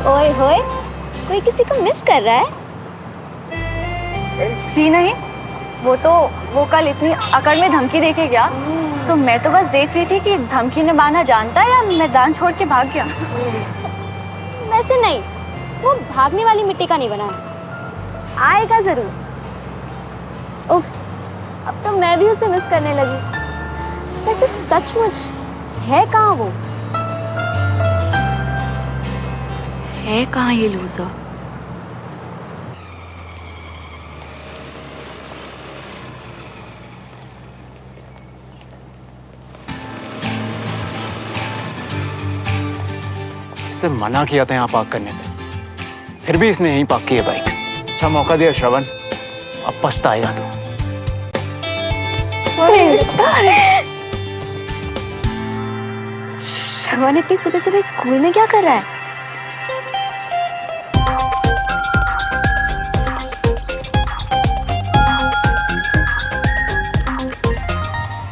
ओए होए, कोई किसी को मिस कर रहा है? जी नहीं, वो कल इतनी अकड़ में धमकी देके गया, तो मैं तो बस देख रही थी कि धमकी निभाना जानता है या मैदान छोड़ के भाग गया। वैसे नहीं, वो भागने वाली मिट्टी का नहीं बना है, आएगा जरूर। उफ, अब तो मैं भी उसे मिस करने लगी। वैसे सचमुच है कहाँ वो? है कहाँ ये लूज़र? इसे मना किया था यहाँ पार्क करने से, फिर भी इसने यहीं पार्क की है बाइक। अच्छा मौका दिया श्रवण, अब पछताएगा तो। श्रवण इतनी सुबह सुबह स्कूल में क्या कर रहा है?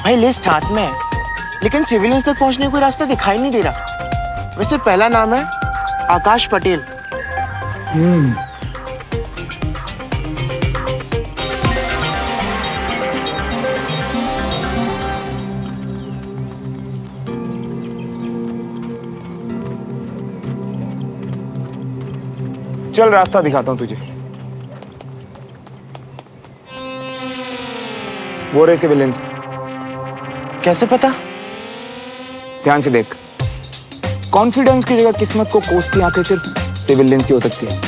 भाई लिस्ट हाथ में है, लेकिन सिविलियंस तक पहुंचने का कोई रास्ता दिखाई नहीं दे रहा। वैसे पहला नाम है आकाश पटेल। चल रास्ता दिखाता हूँ तुझे। वो रहे सिविलियंस। कैसे पता? ध्यान से देख, कॉन्फिडेंस की जगह किस्मत को कोसती आंखें सिर्फ सिविलियंस की हो सकती है।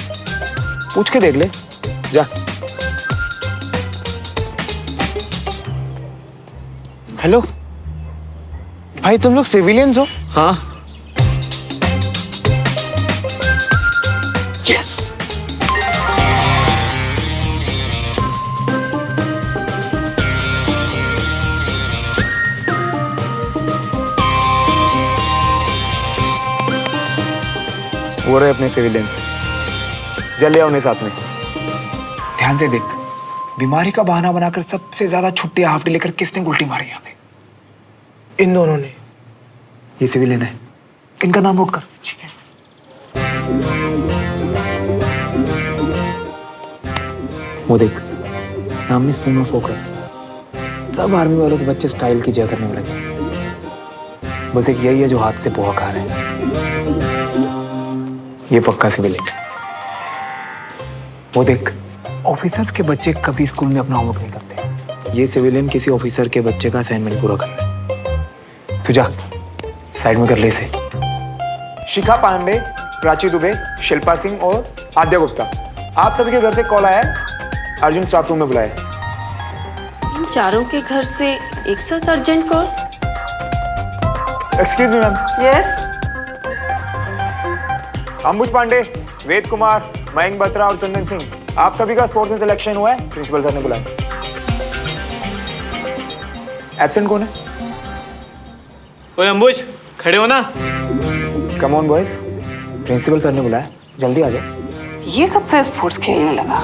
पूछ के देख ले, जा। हेलो भाई, तुम लोग सिविलियंस हो? हाँ। यस। वो रहे अपने सिविलियंस, जल्दी आओ उन्हें साथ में। ध्यान से देख, बीमारी का बहाना बनाकर सबसे ज्यादा छुट्टी हाफ डे लेकर किसने उल्टी मारी यहाँ पे? इन दोनों ने। ये सिविलियन है, इनका नाम नोट कर। ठीक है। वो देख, सामने स्पून ऑफ फोक है। सब आर्मी वालों के बच्चे स्टाइल की जगह करने में लगे। बस एक यही है जो हाथ से पोहा खा रहे हैं। ये पक्का सिविलियन। वो देख, ऑफिसर्स के बच्चे कभी स्कूल में अपना होमवर्क नहीं करते। ये सिविलियन किसी ऑफिसर के बच्चे का असाइनमेंट पूरा कर रहा है। तू जा, साइड में कर ले इसे। शिखा पांडे, प्राची दुबे, शिल्पा सिंह और आद्या गुप्ता, आप सभी के घर से कॉल आया है, अर्जेंट स्टाफ रूम में बुलाया। इन चारों के घर से एक साथ urgent call? Excuse me ma'am. Yes. Ambuj Pandey, Ved Kumar, Mayank Batra और चंदन सिंह, आप सभी का स्पोर्ट्स में सिलेक्शन हुआ है, प्रिंसिपल सर ने बुलाया। एब्सेंट कौन है? ओए अंबुज, खड़े हो ना। Come on boys, principal sir ने बुलाया, जल्दी आ जाओ। ये कब से स्पोर्ट्स खेलने लगा?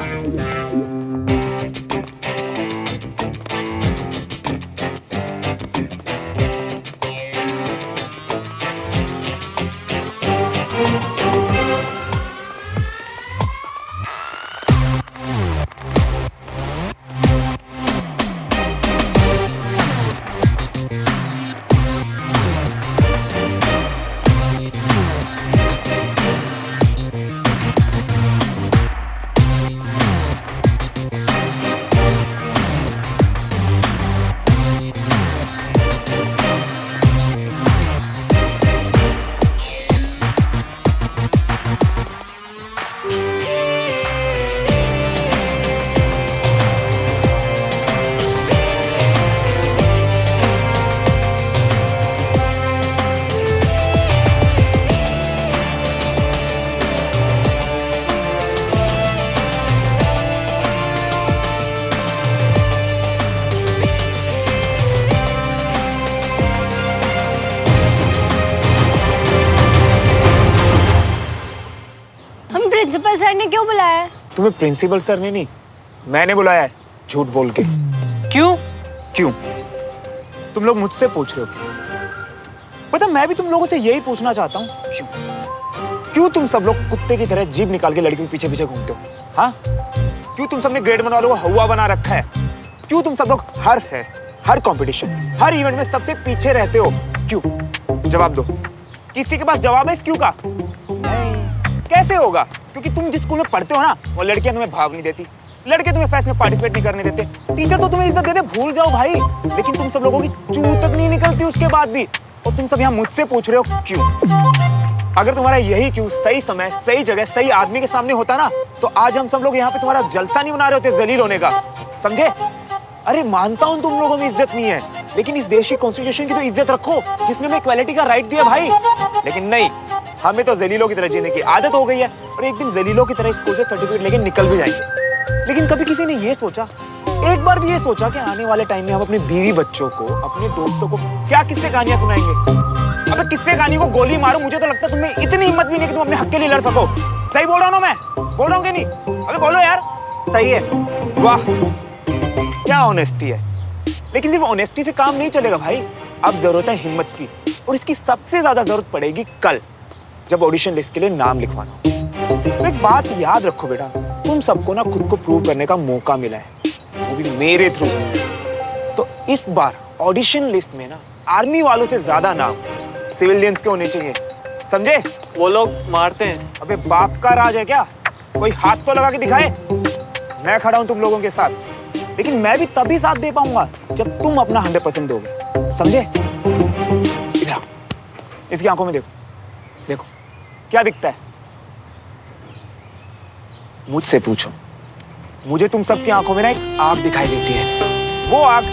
प्रिंसिपल सर ने क्यों बुलाया है? तुम्हें प्रिंसिपल सर ने नहीं, मैंने बुलाया है, झूठ बोल के। क्यों? क्यों? तुम लोग मुझसे पूछ रहे हो क्यों? पता मैं भी तुम लोगों से यही पूछना चाहता हूँ, क्यों? क्यों तुम सब लोग कुत्ते की तरह जीभ निकाल के लड़कियों के पीछे पीछे घूमते हो? हाँ, क्यों तुम सबने ग्रेड वन वालों को हवा बना रखा है? क्यों तुम सब लोग हर फेस्ट, हर कंपटीशन, हर इवेंट में सबसे पीछे रहते हो? क्यों? जवाब दो। किसी के पास जवाब है इस क्यों का? नहीं। कैसे होगा? क्योंकि तुम जिस स्कूल में पढ़ते हो ना, वो लड़कियां तुम्हें भाग नहीं देती, लड़के तुम्हें फेस्ट में पार्टिसिपेट नहीं करने देते, टीचर तो तुम्हें इज्जत देते, भूल जाओ भाई। लेकिन तुम सब लोगों की चू तक नहीं निकलती उसके बाद भी, और तुम सब यहाँ मुझसे पूछ रहे हो क्यों? अगर तुम्हारा यही क्यों सही समय, सही जगह, सही आदमी के सामने होता ना, तो आज हम सब लोग यहाँ पे तुम्हारा जलसा नहीं बना रहे होते जलील होने का, समझे? अरे मानता हूँ तुम लोगों में इज्जत नहीं है, लेकिन इस देश की कॉन्स्टिट्यूशन की तो इज्जत रखो जिसने हमें इक्वालिटी का राइट दिया भाई। लेकिन नहीं, हमें तो जलीलों की तरह जीने की आदत हो गई है, और एक दिन जलीलों की तरह स्कूल से सर्टिफिकेट लेके निकल भी जाएंगे। लेकिन कभी किसी ने ये सोचा, एक बार भी ये सोचा कि आने वाले टाइम में हम अपने बीवी बच्चों को, अपने दोस्तों को क्या किस्से कहानियां सुनाएंगे? अबे किस्से कहानी को गोली मारो, मुझे तो लगता है तुम्हें इतनी हिम्मत भी नहीं कि तुम अपने हक के लिए लड़ सको। सही बोल रहा हूँ ना मैं? बोल रहा हूँ कि नहीं? अबे बोलो यार। सही है। वाह, क्या ऑनेस्टी है। लेकिन सिर्फ ऑनेस्टी से काम नहीं चलेगा भाई, अब जरूरत है हिम्मत की, और इसकी सबसे ज्यादा जरूरत पड़ेगी कल, जब ऑडिशन लिस्ट के लिए नाम लिखवाना। तो एक बात याद रखो बेटा, तुम सबको ना खुद को प्रूव करने का मौका मिला है, वो भी मेरे थ्रू। तो इस बार ऑडिशन लिस्ट में ना आर्मी वालों से ज्यादा नाम सिविलियंस के होने चाहिए, समझे? वो लोग मारते हैं। अबे बाप का राज है क्या? कोई हाथ तो लगा के दिखाए। मैं खड़ा हूं तुम लोगों के साथ, लेकिन मैं भी तभी साथ दे पाऊंगा जब तुम अपना 100% दोगे, समझे? इधर आओ, इसकी आंखों में देखो, देखो क्या दिखता है? मुझसे पूछो, मुझे तुम सबकी आंखों में ना एक आग दिखाई देती है, वो आग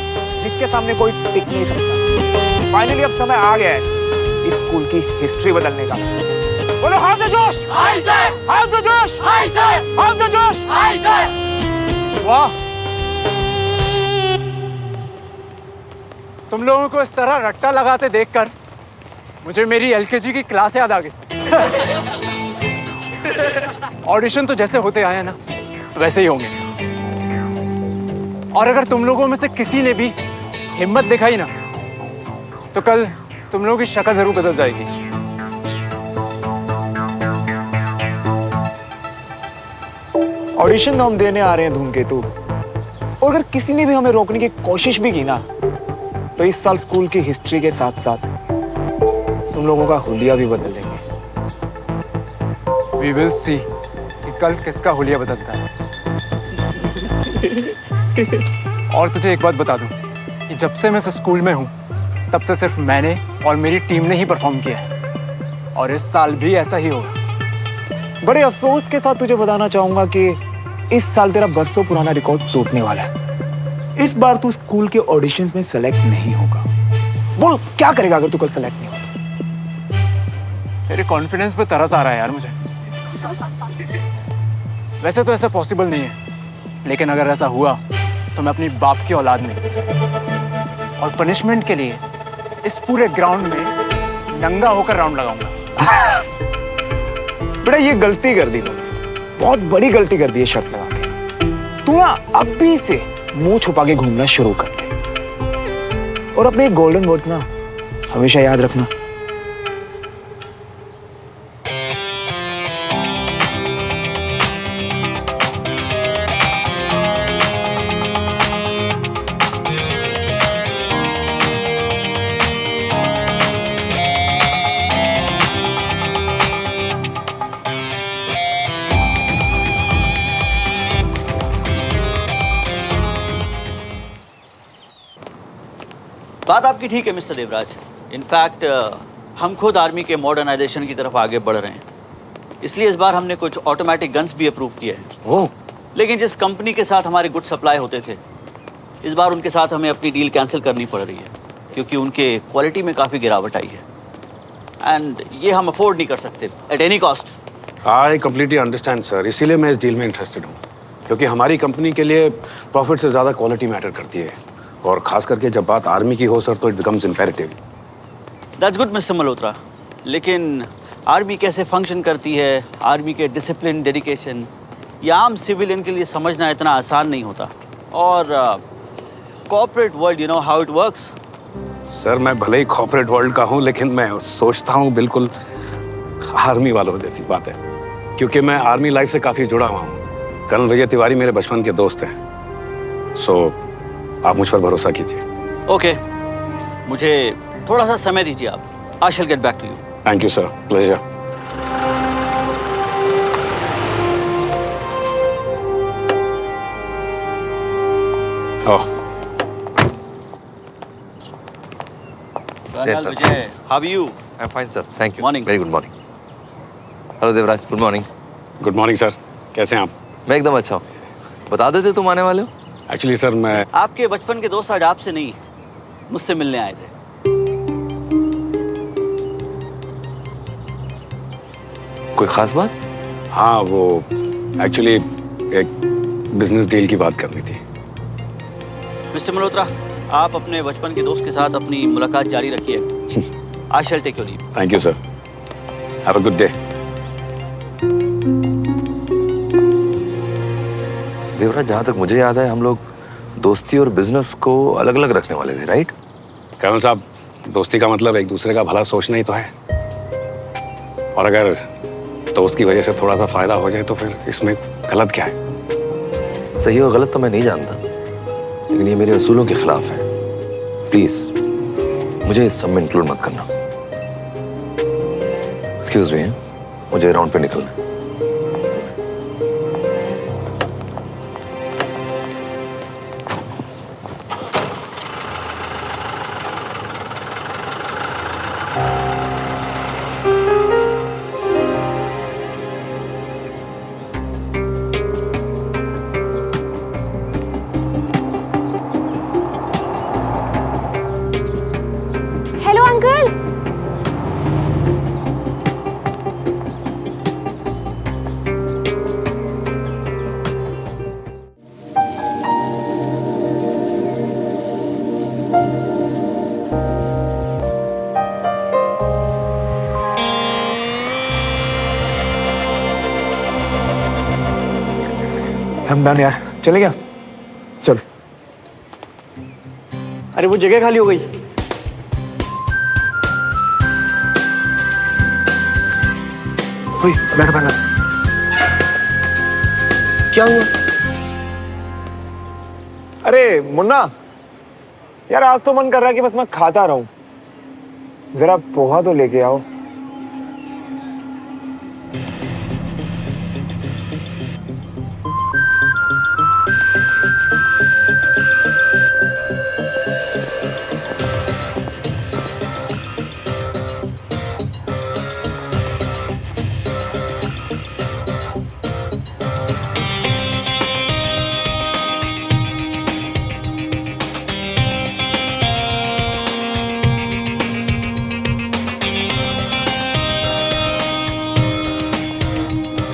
जिसके सामने कोई टिक नहीं सकता। फाइनली अब समय आ गया है इस स्कूल की हिस्ट्री बदलने का। बोलो हाउस ऑफ जोश! Hi sir! हाउस ऑफ जोश! Hi sir! हाउस ऑफ जोश! Hi sir! वाह, तुम लोगों को इस तरह रट्टा लगाते देखकर मुझे मेरी एलकेजी की क्लास याद आ गई। ऑडिशन तो जैसे होते आए ना वैसे ही होंगे, और अगर तुम लोगों में से किसी ने भी हिम्मत दिखाई ना, तो कल तुम लोगों की शक्ल जरूर बदल जाएगी। ऑडिशन हम देने आ रहे हैं धूमकेतु, और अगर किसी ने भी हमें रोकने की कोशिश भी की ना, तो इस साल स्कूल की हिस्ट्री के साथ साथ तुम लोगों का हुलिया भी बदल देंगे। We will see कि कल किसका हुलिया बदलता है। और तुझे एक बात बता दूं कि जब से मैं इस स्कूल में हूं, तब से सिर्फ मैंने और मेरी टीम ने ही परफॉर्म किया है, और इस साल भी ऐसा ही होगा। बड़े अफसोस के साथ तुझे बताना चाहूंगा कि इस साल तेरा बरसों पुराना रिकॉर्ड टूटने वाला है। इस बार तू स्कूल के ऑडिशंस में सेलेक्ट नहीं होगा। बोल क्या करेगा अगर तू कल सेलेक्ट नहीं होगा? तेरे कॉन्फिडेंस पे तरस आ रहा है यार मुझे। वैसे तो ऐसा पॉसिबल नहीं है, लेकिन अगर ऐसा हुआ तो मैं अपनी बाप की औलाद में, और पनिशमेंट के लिए इस पूरे ग्राउंड में नंगा होकर राउंड लगाऊंगा। बेटा ये गलती कर दी तूने, बहुत बड़ी गलती कर दी है शर्त लगा के। तू ना अभी से मुंह छुपा के घूमना शुरू कर दे, और अपने गोल्डन वर्ड्स ना हमेशा याद रखना। बात आपकी ठीक है मिस्टर देवराज। इनफैक्ट हम खुद आर्मी के मॉडर्नाइजेशन की तरफ आगे बढ़ रहे हैं, इसलिए इस बार हमने कुछ ऑटोमेटिक गन्स भी अप्रूव किए हैं। ओह, लेकिन जिस कंपनी के साथ हमारे गुड सप्लाई होते थे, इस बार उनके साथ हमें अपनी डील कैंसिल करनी पड़ रही है, क्योंकि उनके क्वालिटी में काफ़ी गिरावट आई है, एंड ये हम अफोर्ड नहीं कर सकते at any cost. I completely understand sir, इसीलिए मैं इस डील में इंटरेस्टेड हूँ, क्योंकि हमारी कंपनी के लिए प्रॉफिट से ज़्यादा क्वालिटी मैटर करती है, और खास करके जब बात आर्मी की हो सर, तो it becomes imperative. That's good mister Malhotra, लेकिन आर्मी कैसे फंक्शन करती है, आर्मी के डिसिप्लिन, डेडिकेशन, ये आम सिविलियन के लिए समझना इतना आसान नहीं होता। और corporate world, you know how it works. Sir मैं भले ही कॉर्पोरेट वर्ल्ड का हूँ, लेकिन मैं सोचता हूँ बिल्कुल आर्मी वालों जैसी बात है, क्योंकि मैं आर्मी लाइफ से काफी जुड़ा हुआ हूँ। कर्नल विजय तिवारी मेरे बचपन के दोस्त हैं। सो आप मुझ पर भरोसा कीजिए। ओके, मुझे थोड़ा सा समय दीजिए आप। I shall get back to you. Thank you sir, pleasure. Oh, colonel sir. Vijay, how are you? I'm fine, sir. Thank you. Morning. Very good morning. Hello, Devraj. Good morning. Good morning sir, कैसे हैं आप? मैं एकदम अच्छा हूँ. बता देते तुम आने वाले हो? एक्चुअली सर मैं आपके बचपन के दोस्त आज आपसे नहीं, मुझसे मिलने आए थे। कोई खास बात? हाँ, वो एक्चुअली एक बिजनेस डील की बात करनी थी। मिस्टर मल्होत्रा, आप अपने बचपन के दोस्त के साथ अपनी मुलाकात जारी रखिए। I shall take your leave. Thank you sir, have a good day. Devraj, जहाँ तक मुझे याद है हम लोग दोस्ती और बिजनेस को अलग अलग रखने वाले थे, राइट? कर्नल साहब, दोस्ती का मतलब एक दूसरे का भला सोचना ही तो है, और अगर दोस्त की वजह से थोड़ा सा फायदा हो जाए तो फिर इसमें गलत क्या है? सही और गलत तो मैं नहीं जानता, लेकिन ये मेरे असूलों के खिलाफ है। प्लीज मुझे इस सब में इंक्लूड मत करना। एक्सक्यूज मी, मुझे राउंड पे निकलना है। Hello uncle. हम डन यार, चले क्या? चल। अरे वो जगह खाली हो गई। बैठ बैठ। क्या हुआ? अरे मुन्ना, यार आज तो मन कर रहा है कि बस मैं खाता रहूं। जरा पोहा तो लेके आओ।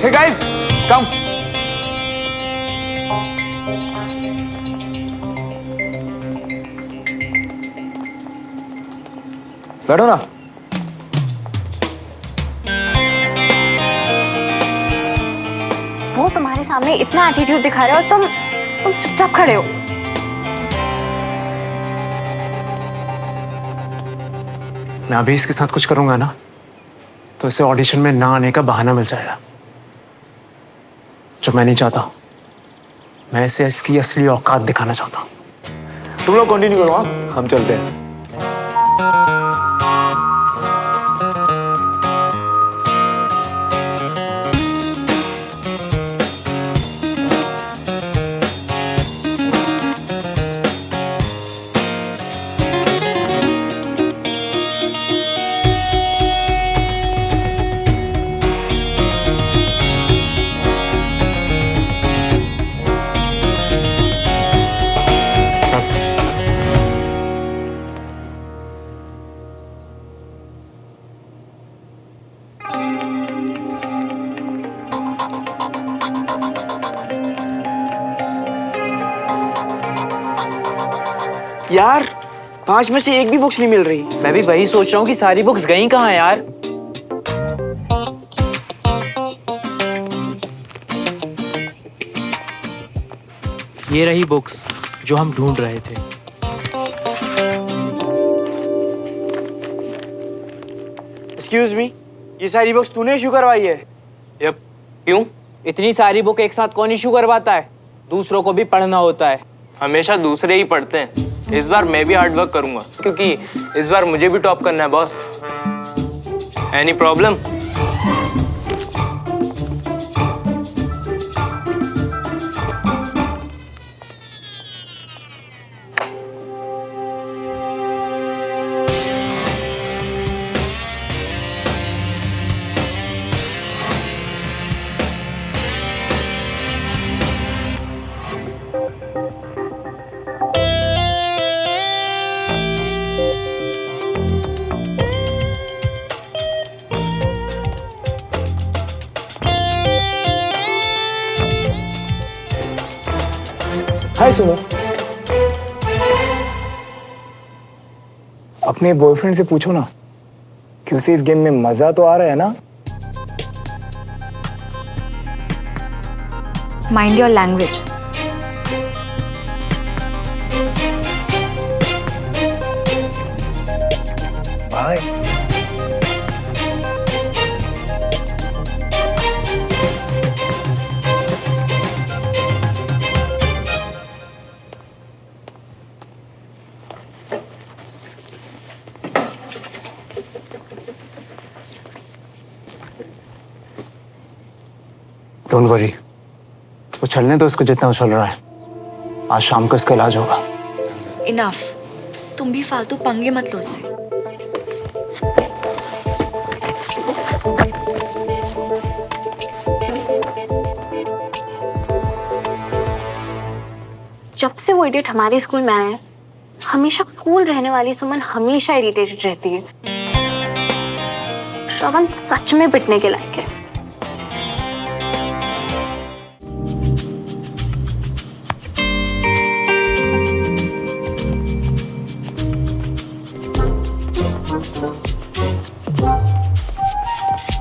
Hey guys, come. बैठो ना। वो तुम्हारे सामने इतना एटीट्यूड दिखा रहा है और तुम चुपचाप खड़े हो। मैं अभी इसके साथ कुछ करूंगा ना, तो इसे ऑडिशन में ना आने का बहाना मिल जाएगा, जो मैं नहीं चाहता। मैं इसे इसकी असली औकात दिखाना चाहता हूँ। तुम लोग कंटिन्यू करो, हाँ? हम चलते हैं। यार 5 में से एक भी बुक्स नहीं मिल रही। मैं भी वही सोच रहा हूँ कि सारी बुक्स गई कहाँ यार। ये रही बुक्स जो हम ढूंढ रहे थे। एक्सक्यूज मी, ये सारी बुक्स तूने इशू करवाई है? यप। क्यों? इतनी सारी बुक एक साथ कौन इशू करवाता है? दूसरों को भी पढ़ना होता है। हमेशा दूसरे ही पढ़ते हैं। इस बार मैं भी हार्ड वर्क करूंगा क्योंकि इस बार मुझे भी टॉप करना है बॉस। Any problem? हाय सुनो, अपने बॉयफ्रेंड से पूछो ना कि उसे इस गेम में मजा तो आ रहा है ना? Mind your language. Bye. Don't worry, वो चलने दो इसको जितना उछल रहा है। आज शाम को इसका इलाज होगा। इनफ, तुम भी फालतू पंगे मत लो उससे। जब से वो इडियट हमारे स्कूल में आया है, हमेशा कूल रहने वाली सुमन हमेशा इरिटेटेड रहती है। श्रवण सच में पिटने के लायक है।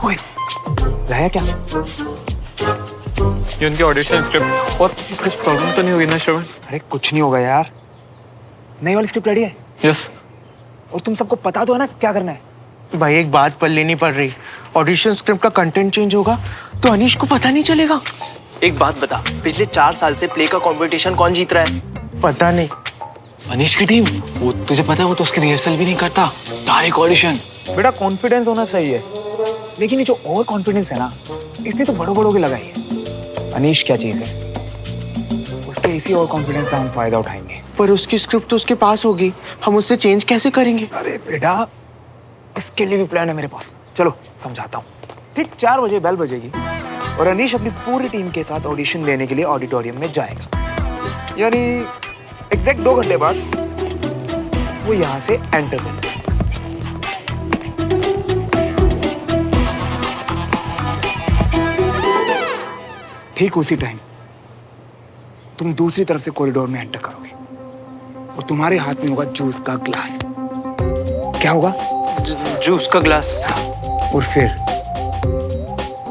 ओए, रहा क्या? ये उनके ऑडिशन स्क्रिप्ट। और कुछ प्रॉब्लम तो नहीं हुई ना श्रवण? अरे कुछ नहीं होगा यार, नई वाली स्क्रिप्ट रेडी है। यस। और तुम सबको पता तो है ना क्या करना है? भाई एक बात पल्ले नहीं पड़ रही, ऑडिशन स्क्रिप्ट का कंटेंट चेंज होगा तो अनीश को पता नहीं चलेगा। एक बात बता, पिछले 4 साल से प्ले का कंपटीशन कौन जीत रहा है? पता नहीं। अनीश की टीम। वो तुझे पता है वो तो उसकी रिहर्सल भी नहीं करता, डायरेक्ट ऑडिशन। बेटा कॉन्फिडेंस होना सही है, लेकिन ये जो ओवर कॉन्फिडेंस है ना, इसने तो बड़ों की लगाई है। अनीश क्या चीज है, उसके इसी ओवर कॉन्फिडेंस का हम फायदा उठाएंगे। पर उसकी स्क्रिप्ट तो उसके पास होगी, हम उससे चेंज कैसे करेंगे? अरे बेटा, इसके लिए भी प्लान है मेरे पास। चलो समझाता हूँ। ठीक 4 बजे बेल बजेगी और अनीश अपनी पूरी टीम के साथ ऑडिशन देने के लिए ऑडिटोरियम में जाएगा। यानी एग्जैक्ट 2 घंटे बाद वो यहाँ से एंटर करेगा। ठीक उसी टाइम तुम दूसरी तरफ से कॉरिडोर में एंटर करोगे और तुम्हारे हाथ में होगा जूस का ग्लास। क्या होगा? जूस का ग्लास। और फिर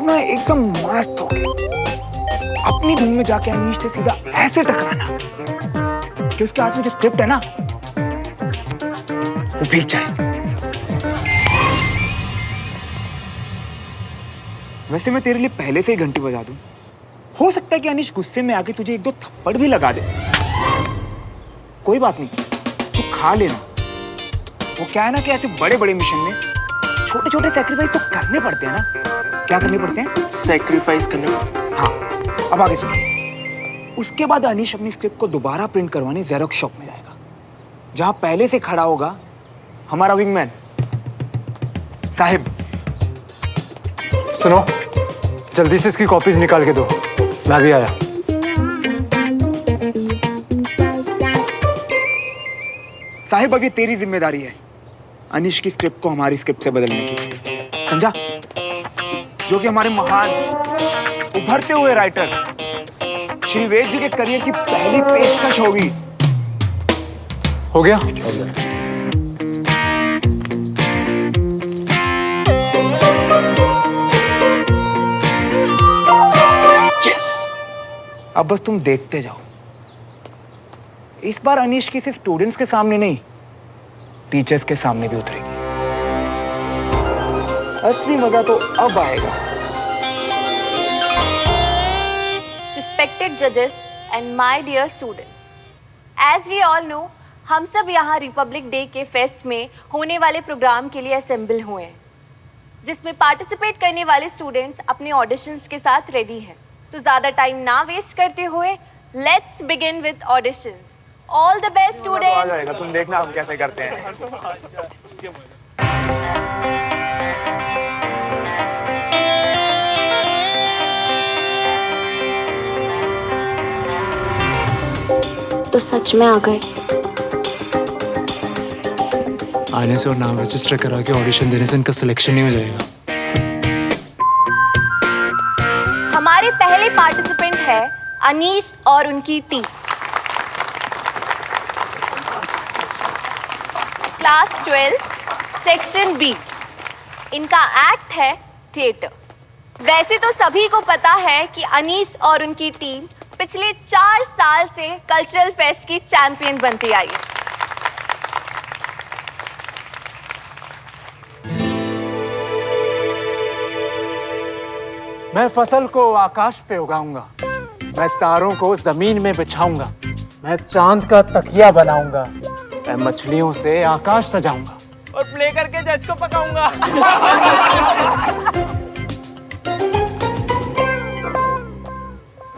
ना एकदम मस्त हो अपनी धुन में जाके अनीश से सीधा ऐसे टकराना कि उसके हाथ में जो स्क्रिप्ट है ना वो भीग जाए। वैसे मैं तेरे लिए पहले से ही घंटी बजा दूं। हो सकता है कि अनीश गुस्से में आके तुझे 1-2 थप्पड़ भी लगा दे। कोई बात नहीं, तू खा लेना। वो क्या है ना कि ऐसे बड़े मिशन में छोटे सैक्रिफाइस तो करने पड़ते हैं ना। क्या करने पड़ते हैं? सैक्रिफाइस करने पड़ते हैं। हाँ, अब आगे सुनो। उसके बाद अनीश अपनी स्क्रिप्ट को दोबारा प्रिंट करवाने जेरोक्स शॉप में जाएगा, जहां पहले से खड़ा होगा हमारा विंगमैन साहिब। सुनो, जल्दी से इसकी कॉपीज निकाल के दो, मैं भी आया। साहिब, अब ये तेरी जिम्मेदारी है अनीश की स्क्रिप्ट को हमारी स्क्रिप्ट से बदलने की, समझा? जो कि हमारे महान उभरते हुए राइटर श्री वेद जी के करियर की पहली पेशकश होगी। हो गया? यस। अब बस तुम देखते जाओ। इस बार अनीश की सिर्फ स्टूडेंट्स के सामने नहीं, टीचर्स के सामने भी उतरेगी। असली मजा तो अब आएगा। Respected judges and my dear students, as we all know, हम सब यहाँ रिपब्लिक डे के फेस्ट में होने वाले प्रोग्राम के लिए असेंबल हुए हैं, जिसमें पार्टिसिपेट करने वाले स्टूडेंट्स अपने ऑडिशंस के साथ रेडी हैं। तो ज़्यादा टाइम ना वेस्ट करते हुए let's begin with auditions. All the best students. तुम देखना हम कैसे करते हैं। तो सच में आ गए। आने से और नाम रजिस्टर करा के ऑडिशन देने से इनका सिलेक्शन नहीं हो जाएगा। हमारे पहले पार्टिसिपेंट है अनीश और उनकी टीम। Class 12 section B. इनका एक्ट है थिएटर। वैसे तो सभी को पता है कि अनीश और उनकी टीम पिछले 4 साल से कल्चरल फेस्ट की चैंपियन बनती आई है। मैं फसल को आकाश पे उगाऊंगा, मैं तारों को जमीन में बिछाऊंगा, मैं चांद का तकिया बनाऊंगा, मैं मछलियों से आकाश सजाऊंगा और प्ले करके जज को पकाऊंगा।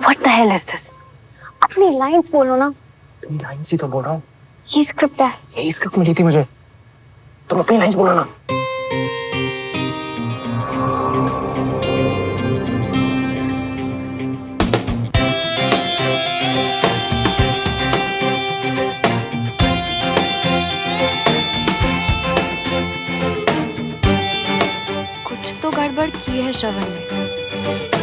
What the hell is this? अपनी लाइंस बोलो ना। अपनी लाइन्स ही तो बोल रहा हूँ। ये स्क्रिप्ट है। यही स्क्रिप्ट मिली थी मुझे, तुम अपनी लाइन्स बोलो ना। कुछ तो गड़बड़ की है श्रवण ने।